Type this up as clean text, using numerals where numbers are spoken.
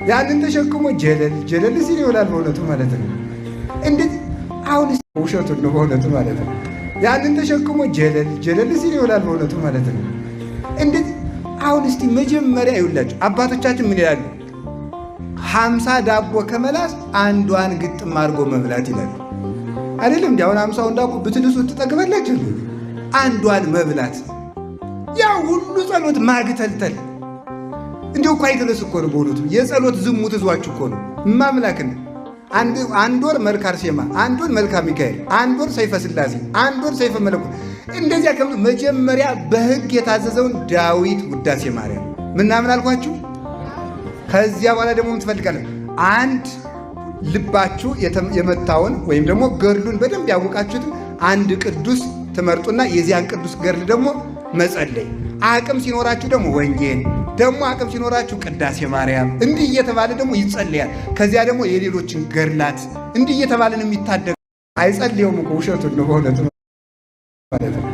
ያንን ተሸክሞ ጀለል ሲል ይውላል በእውነቱ ማለት ነው። እንዴት አሁን ውሸቱን ነው በእውነቱ ማለት ነው። ያንን ተሸክሞ ጀለል ሲል ይውላል በእውነቱ ማለት ነው። እንዴት አሁን እስቲ መጀመሪያ ይውላችሁ አባቶቻችን ምን ይላሉ? 50 ዳቦ ከመላስ አንዷን ግጥም አድርጎ መብላት ይላሉ አይደለም እንዴ? አሁን 50ውን ዳቦ ብትልሱ ትጠግባላችሁ። አንዷን መብላት ያ ሁሉ ጸሎት ማግተልተል እንዲሁ እኮ አይደለስ እኮ ነው በእውነቱ። የጸሎት ዝሙት እዟችሁ እኮ ነው ማምላክን። አንድ ወር መልካ አርሴማ፣ አንድ ወር መልካ ሚካኤል፣ አንድ ወር ሰይፈ ሥላሴ፣ አንድ ወር ሰይፈ መለኮት። እንደዚያ መጀመሪያ በሕግ የታዘዘውን ዳዊት ውዳሴ ማርያም ምናምን አልኳችሁ። ከዚያ በኋላ ደግሞ ምን ትፈልጋለህ? አንድ ልባችሁ የመታውን ወይም ደግሞ ገድሉን በደንብ ያወቃችሁትን አንድ ቅዱስ ትመርጡና የዚያን ቅዱስ ገድል ደግሞ መጸለይ። አቅም ሲኖራችሁ ደግሞ ወንጌል፣ ደግሞ አቅም ሲኖራችሁ ቅዳሴ ማርያም፣ እንዲህ እየተባለ ደግሞ ይጸለያል። ከዚያ ደግሞ የሌሎችን ገድላት እንዲህ እየተባለን የሚታደግ አይጸልየውም እኮ ውሸቱን ነው በእውነቱ ማለት ነው።